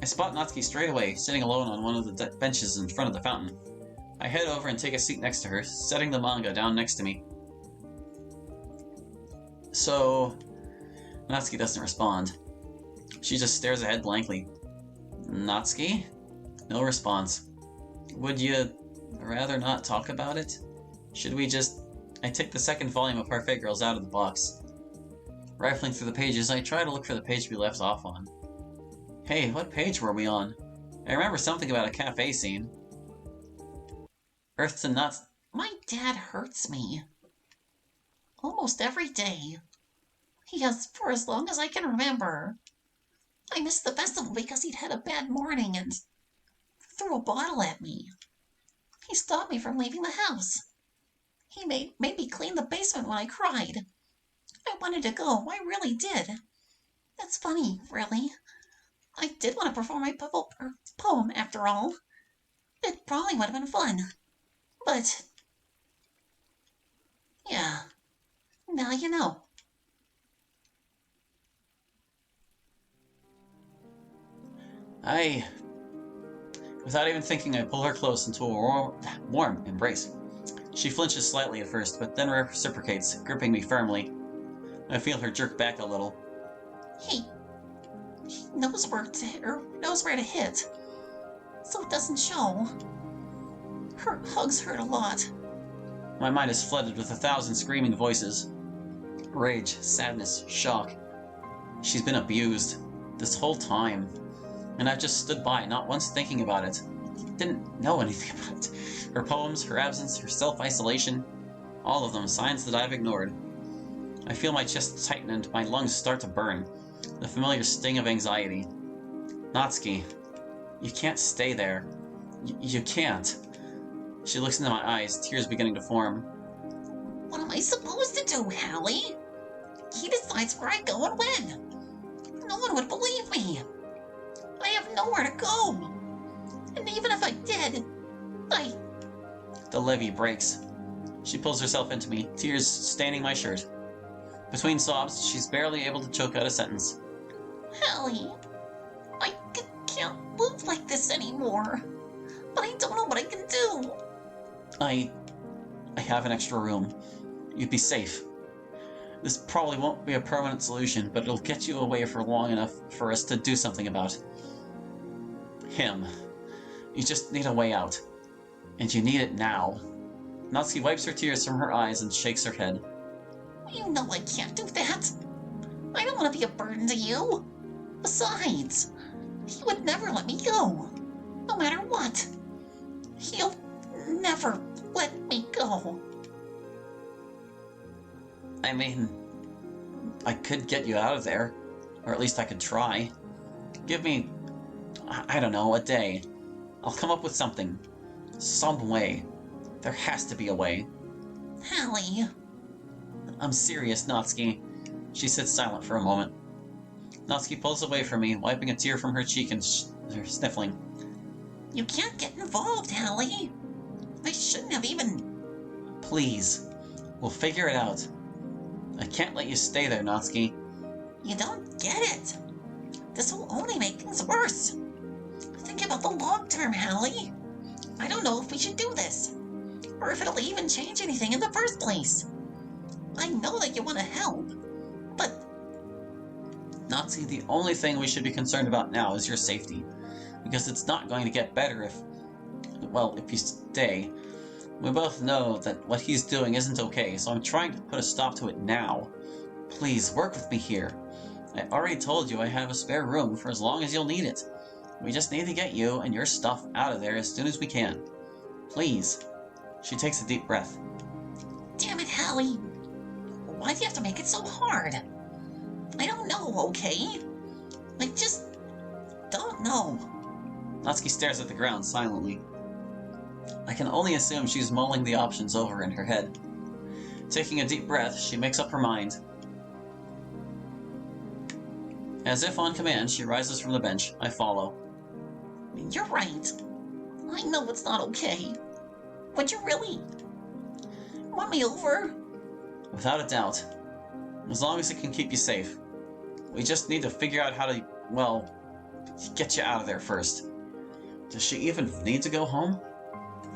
I spot Natsuki straight away, sitting alone on one of the benches in front of the fountain. I head over and take a seat next to her, setting the manga down next to me. So, Natsuki doesn't respond. She just stares ahead blankly. Natsuki? No response. Would you rather not talk about it? Should we just... I take the second volume of Parfait Girls out of the box. Rifling through the pages, I try to look for the page we left off on. Hey, what page were we on? I remember something about a cafe scene. Earth to Nuts. My dad hurts me. Almost every day. He has for as long as I can remember. I missed the festival because he'd had a bad morning and threw a bottle at me. He stopped me from leaving the house. He made me clean the basement when I cried. I wanted to go, I really did. That's funny, really. I did want to perform my poem, after all. It probably would have been fun. But... yeah. Now you know. Without even thinking, I pull her close into a warm embrace. She flinches slightly at first, but then reciprocates, gripping me firmly. I feel her jerk back a little. He knows where to hit, so it doesn't show. Her hugs hurt a lot. My mind is flooded with 1,000 screaming voices. Rage, sadness, shock. She's been abused. This whole time. And I've just stood by, not once thinking about it. Didn't know anything about it. Her poems, her absence, her self-isolation. All of them, signs that I've ignored. I feel my chest tighten and my lungs start to burn. The familiar sting of anxiety. Natsuki, you can't stay there. You can't. She looks into my eyes, tears beginning to form. What am I supposed to do, Hallie? He decides where I go and when. No one would believe me. I have nowhere to go. And even if I did, The levee breaks. She pulls herself into me, tears staining my shirt. Between sobs, she's barely able to choke out a sentence. Hallie, I can't move like this anymore. But I don't know what I can do. I have an extra room. You'd be safe. This probably won't be a permanent solution, but it'll get you away for long enough for us to do something about him. You just need a way out. And you need it now. Natsuki wipes her tears from her eyes and shakes her head. You know I can't do that. I don't want to be a burden to you. Besides, he would never let me go. No matter what. He'll never let me go. I mean, I could get you out of there. Or at least I could try. Give me, I don't know, a day. I'll come up with something. Some way. There has to be a way. Hallie. I'm serious, Natsuki. She sits silent for a moment. Natsuki pulls away from me, wiping a tear from her cheek and sniffling. You can't get involved, Hallie. I shouldn't have even... Please. We'll figure it out. I can't let you stay there, Natsuki. You don't get it. This will only make things worse. Think about the long term, Hallie. I don't know if we should do this. Or if it'll even change anything in the first place. I know that you want to help, but... Natsuki, the only thing we should be concerned about now is your safety. Because it's not going to get better if you stay. We both know that what he's doing isn't okay, so I'm trying to put a stop to it now. Please, work with me here. I already told you I have a spare room for as long as you'll need it. We just need to get you and your stuff out of there as soon as we can. Please. She takes a deep breath. Damn it, Hallie. Why do you have to make it so hard? I don't know, okay? I just don't know. Natsuki stares at the ground silently. I can only assume she's mulling the options over in her head. Taking a deep breath, she makes up her mind. As if on command, she rises from the bench. I follow. You're right. I know it's not okay. Would you really want me over? Without a doubt. As long as it can keep you safe. We just need to figure out how to, get you out of there first. Does she even need to go home?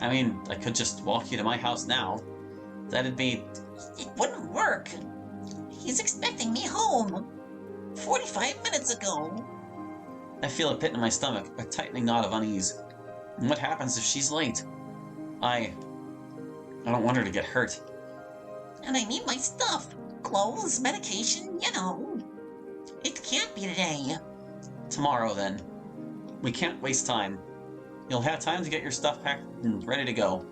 I mean, I could just walk you to my house now. That'd be... It wouldn't work. He's expecting me home 45 minutes ago. I feel a pit in my stomach, a tightening knot of unease. And what happens if she's late? I don't want her to get hurt. And I need my stuff. Clothes, medication, you know. It can't be today. Tomorrow, then. We can't waste time. You'll have time to get your stuff packed and ready to go.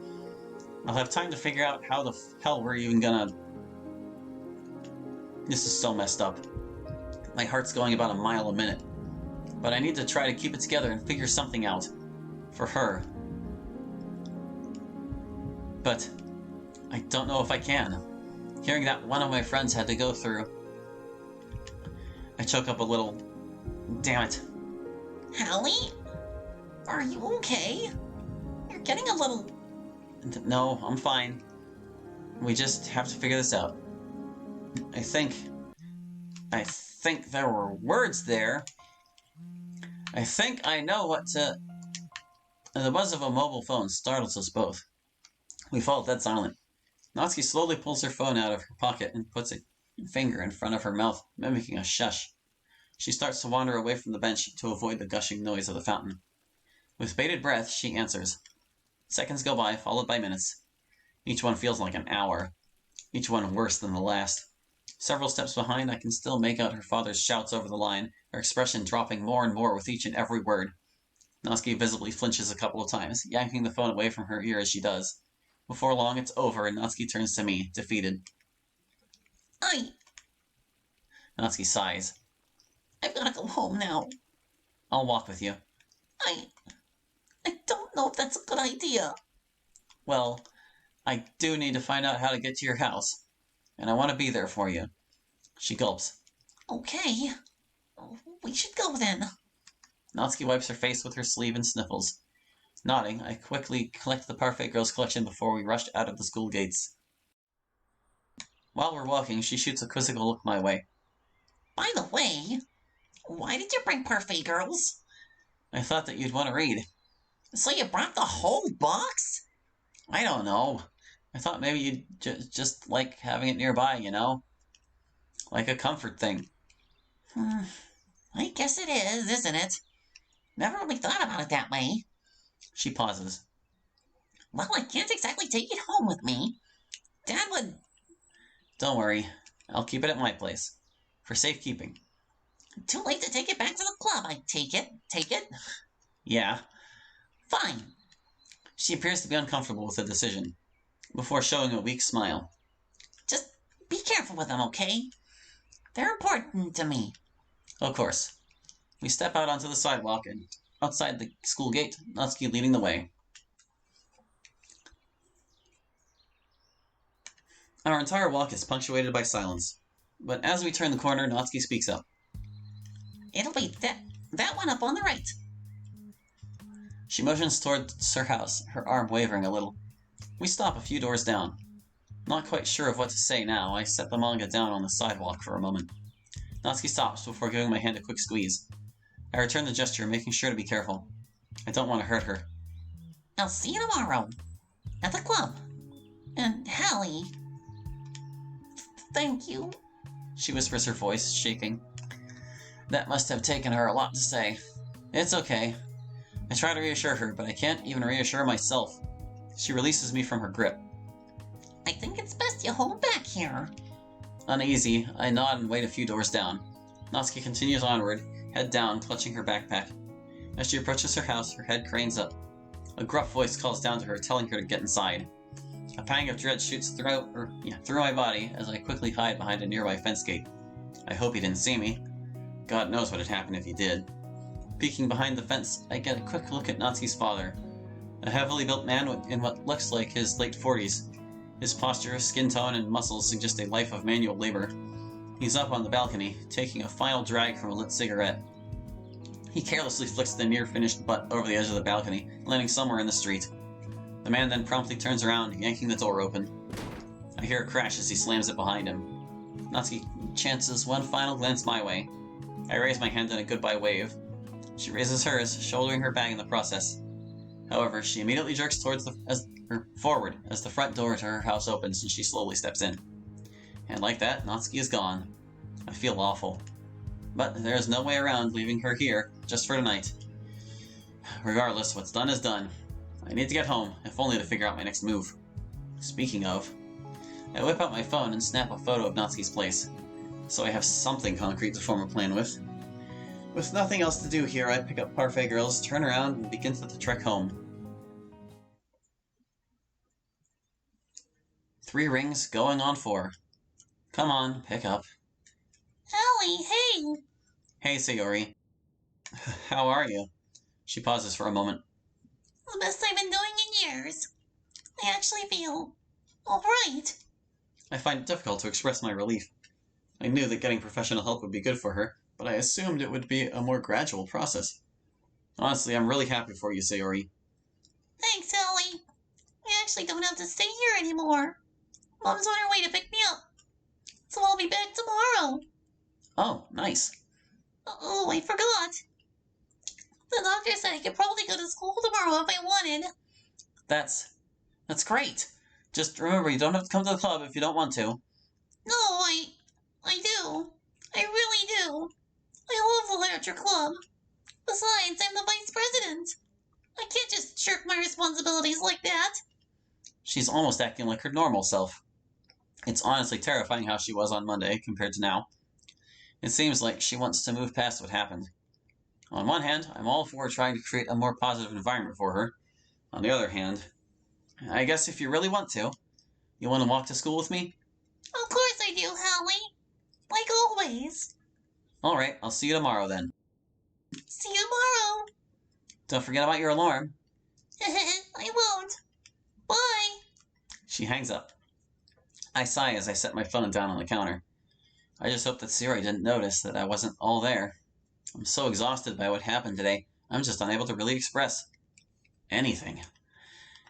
I'll have time to figure out how the hell we're even gonna... This is so messed up. My heart's going about a mile a minute. But I need to try to keep it together and figure something out. For her. But I don't know if I can. Hearing that one of my friends had to go through... I choke up a little. Damn it. Hallie? Are you okay? You're getting a little... No, I'm fine. We just have to figure this out. I think there were words there. I think I know what to... The buzz of a mobile phone startles us both. We fall dead silent. Natsuki slowly pulls her phone out of her pocket and puts a finger in front of her mouth, mimicking a shush. She starts to wander away from the bench to avoid the gushing noise of the fountain. With bated breath, she answers. Seconds go by, followed by minutes. Each one feels like an hour. Each one worse than the last. Several steps behind, I can still make out her father's shouts over the line, her expression dropping more and more with each and every word. Natsuki visibly flinches a couple of times, yanking the phone away from her ear as she does. Before long, it's over, and Natsuki turns to me, defeated. Natsuki sighs. I've gotta go home now. I'll walk with you. I don't know if that's a good idea. Well, I do need to find out how to get to your house, and I want to be there for you. She gulps. Okay. We should go then. Natsuki wipes her face with her sleeve and sniffles. Nodding, I quickly collect the Parfait Girls collection before we rush out of the school gates. While we're walking, she shoots a quizzical look my way. By the way, why did you bring Parfait Girls? I thought that you'd want to read. So you brought the whole box? I don't know. I thought maybe you'd just like having it nearby, you know? Like a comfort thing. I guess it is, isn't it? Never really thought about it that way. She pauses. Well, I can't exactly take it home with me. Dad would... Don't worry. I'll keep it at my place. For safekeeping. Too late to take it back to the club, I take it. Take it? Yeah. Fine. She appears to be uncomfortable with the decision, before showing a weak smile. Just be careful with them, okay? They're important to me. Of course. We step out onto the sidewalk and outside the school gate, Natsuki leading the way. Our entire walk is punctuated by silence, but as we turn the corner, Natsuki speaks up. It'll be that one up on the right. She motions towards her house, her arm wavering a little. We stop a few doors down. Not quite sure of what to say now, I set the manga down on the sidewalk for a moment. Natsuki stops before giving my hand a quick squeeze. I return the gesture, making sure to be careful. I don't want to hurt her. I'll see you tomorrow. At the club. And Hallie... Thank you. She whispers, her voice shaking. That must have taken her a lot to say. It's okay. I try to reassure her, but I can't even reassure myself. She releases me from her grip. I think it's best you hold back here. Uneasy, I nod and wait a few doors down. Natsuki continues onward, head down, clutching her backpack. As she approaches her house, her head cranes up. A gruff voice calls down to her, telling her to get inside. A pang of dread shoots through my body as I quickly hide behind a nearby fence gate. I hope he didn't see me. God knows what had happened if he did. Peeking behind the fence, I get a quick look at Natsuki's father. A heavily built man in what looks like his late 40s. His posture, skin tone, and muscles suggest a life of manual labor. He's up on the balcony, taking a final drag from a lit cigarette. He carelessly flicks the near-finished butt over the edge of the balcony, landing somewhere in the street. The man then promptly turns around, yanking the door open. I hear a crash as he slams it behind him. Natsuki chances one final glance my way. I raise my hand in a goodbye wave. She raises hers, shouldering her bag in the process. However, she immediately jerks forward as the front door to her house opens and she slowly steps in. And like that, Natsuki is gone. I feel awful. But there is no way around leaving her here, just for tonight. Regardless, what's done is done. I need to get home, if only to figure out my next move. Speaking of, I whip out my phone and snap a photo of Natsuki's place, so I have something concrete to form a plan with. With nothing else to do here, I pick up Parfait Girls, turn around, and begin the trek home. 3 rings, going on 4. Come on, pick up. Allie, hey! Hey, Sayori. How are you? She pauses for a moment. The best I've been doing in years. I actually feel alright. I find it difficult to express my relief. I knew that getting professional help would be good for her, but I assumed it would be a more gradual process. Honestly, I'm really happy for you, Sayori. Thanks, Allie. I actually don't have to stay here anymore. Mom's on her way to pick me up, so I'll be back tomorrow. Oh, nice. Oh, I forgot. The doctor said I could probably go to school tomorrow if I wanted. That's great. Just remember, you don't have to come to the club if you don't want to. No, I do. I really do. I love the literature club. Besides, I'm the vice president. I can't just shirk my responsibilities like that. She's almost acting like her normal self. It's honestly terrifying how she was on Monday compared to now. It seems like she wants to move past what happened. On one hand, I'm all for trying to create a more positive environment for her. On the other hand, I guess if you really want to, you want to walk to school with me? Of course I do, Hallie. Like always. Alright, I'll see you tomorrow then. See you tomorrow. Don't forget about your alarm. I won't. Bye. She hangs up. I sigh as I set my phone down on the counter. I just hope that Sayori didn't notice that I wasn't all there. I'm so exhausted by what happened today, I'm just unable to really express anything.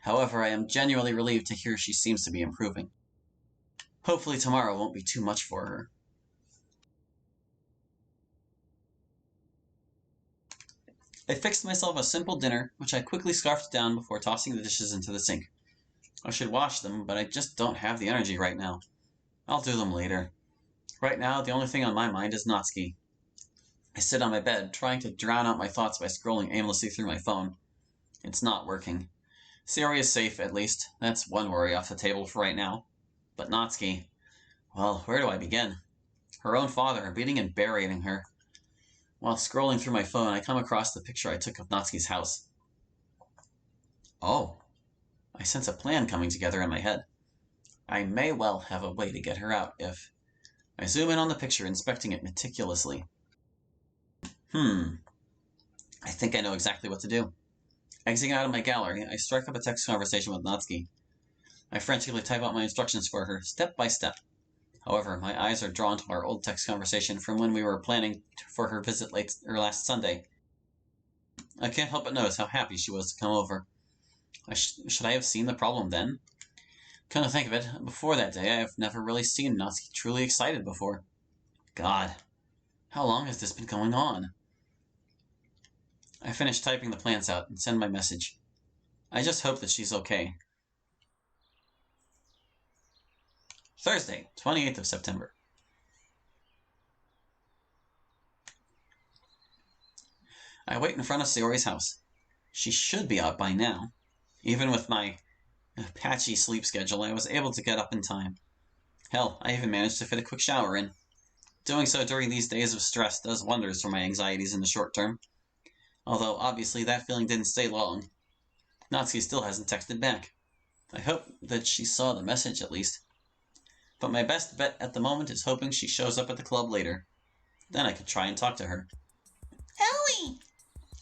However, I am genuinely relieved to hear she seems to be improving. Hopefully tomorrow won't be too much for her. I fixed myself a simple dinner, which I quickly scarfed down before tossing the dishes into the sink. I should wash them, but I just don't have the energy right now. I'll do them later. Right now, the only thing on my mind is Natsuki. I sit on my bed, trying to drown out my thoughts by scrolling aimlessly through my phone. It's not working. Sayori is safe, at least. That's one worry off the table for right now. But Natsuki... well, where do I begin? Her own father, beating and burying her. While scrolling through my phone, I come across the picture I took of Natsuki's house. Oh. I sense a plan coming together in my head. I may well have a way to get her out if... I zoom in on the picture, inspecting it meticulously. I think I know exactly what to do. Exiting out of my gallery, I strike up a text conversation with Natsuki. I frantically type out my instructions for her, step by step. However, my eyes are drawn to our old text conversation from when we were planning for her visit last Sunday. I can't help but notice how happy she was to come over. Should I have seen the problem then? Come to think of it, before that day, I have never really seen Natsuki truly excited before. God, how long has this been going on? I finish typing the plans out and send my message. I just hope that she's okay. Thursday, 28th of September. I wait in front of Sayori's house. She should be out by now. Even with my patchy sleep schedule, I was able to get up in time. Hell, I even managed to fit a quick shower in. Doing so during these days of stress does wonders for my anxieties in the short term. Although, obviously, that feeling didn't stay long. Natsuki still hasn't texted back. I hope that she saw the message, at least. But my best bet at the moment is hoping she shows up at the club later. Then I could try and talk to her. Ellie!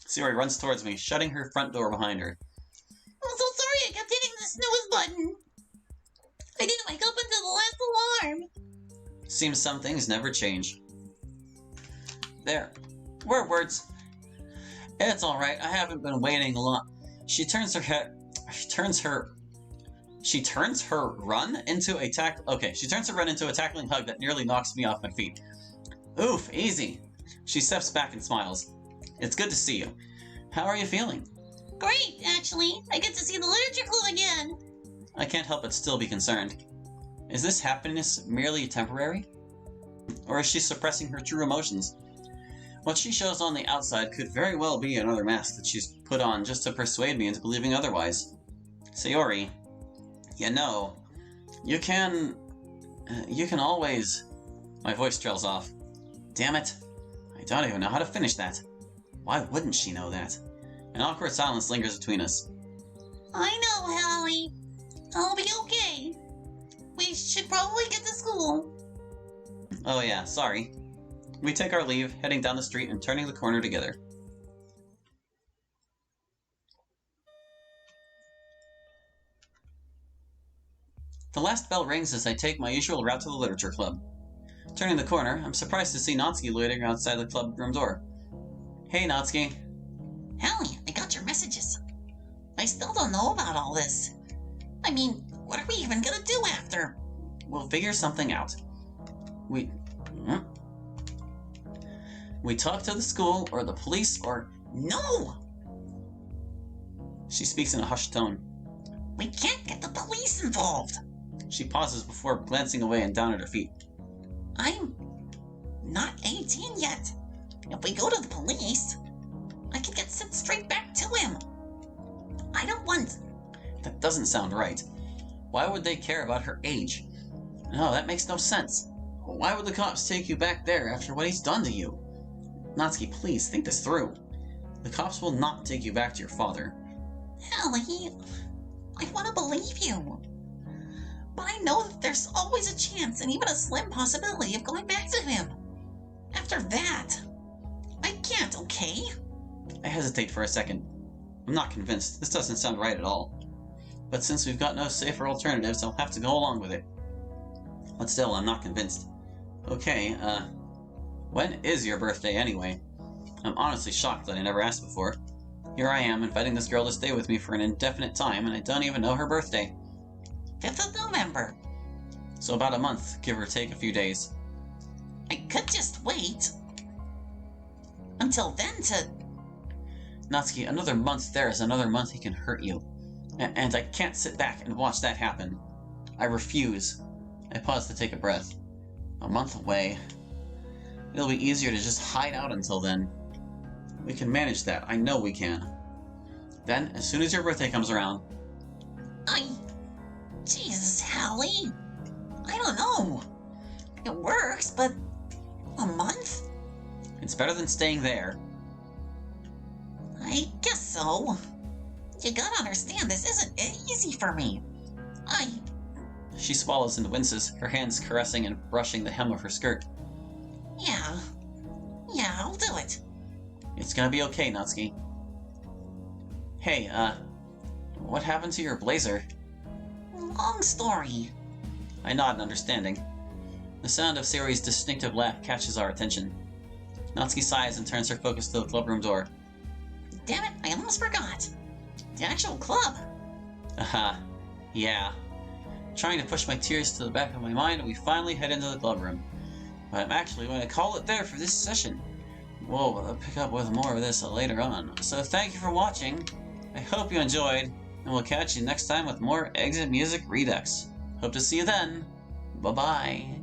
Sayori runs towards me, shutting her front door behind her. I'm so sorry I kept hitting the snooze button. I didn't wake up until the last alarm. Seems some things never change. There. Were words. It's alright, I haven't been waiting a lot. She turns her run into a tackling hug that nearly knocks me off my feet. Oof, easy. She steps back and smiles. It's good to see you. How are you feeling? Great, actually. I get to see the literature club again. I can't help but still be concerned. Is this happiness merely temporary? Or is she suppressing her true emotions? What she shows on the outside could very well be another mask that she's put on just to persuade me into believing otherwise. Sayori, you can always... My voice trails off. Damn it. I don't even know how to finish that. Why wouldn't she know that? An awkward silence lingers between us. I know, Hallie. I'll be okay. We should probably get to school. Oh yeah, sorry. We take our leave, heading down the street and turning the corner together. The last bell rings as I take my usual route to the literature club. Turning the corner, I'm surprised to see Natsuki loitering outside the club room door. Hey, Natsuki. Hallie, I got your messages. I still don't know about all this. I mean, what are we even gonna do after? We'll figure something out. We talk to the school, or the police, or... No! She speaks in a hushed tone. We can't get the police involved. She pauses before glancing away and down at her feet. I'm not 18 yet. If we go to the police, I can get sent straight back to him. I don't want... That doesn't sound right. Why would they care about her age? No, that makes no sense. Why would the cops take you back there after what he's done to you? Natsuki, please, think this through. The cops will not take you back to your father. Hallie, I want to believe you. But I know that there's always a chance and even a slim possibility of going back to him. After that, I can't, okay? I hesitate for a second. I'm not convinced. This doesn't sound right at all. But since we've got no safer alternatives, I'll have to go along with it. But still, I'm not convinced. Okay, when is your birthday anyway? I'm honestly shocked that I never asked before. Here I am, inviting this girl to stay with me for an indefinite time, and I don't even know her birthday. 5th of November. So about a month, give or take a few days. I could just wait. Until then to... Natsuki, another month there is another month he can hurt you. And I can't sit back and watch that happen. I refuse. I pause to take a breath. A month away. It'll be easier to just hide out until then. We can manage that. I know we can. Then, as soon as your birthday comes around... Jesus, Hallie. I don't know. It works, but... a month? It's better than staying there. I guess so. You gotta understand, this isn't easy for me. She swallows and winces, her hands caressing and brushing the hem of her skirt. Yeah, I'll do it. It's gonna be okay, Natsuki. Hey, what happened to your blazer? Long story. I nod in understanding. The sound of Sayori's distinctive laugh catches our attention. Natsuki sighs and turns her focus to the clubroom door. Damn it, I almost forgot. The actual club. Aha. Yeah. Trying to push my tears to the back of my mind, we finally head into the clubroom. But I'm actually going to call it there for this session. We'll pick up with more of this later on. So thank you for watching. I hope you enjoyed, and we'll catch you next time with more Exit Music Redux. Hope to see you then. Bye-bye.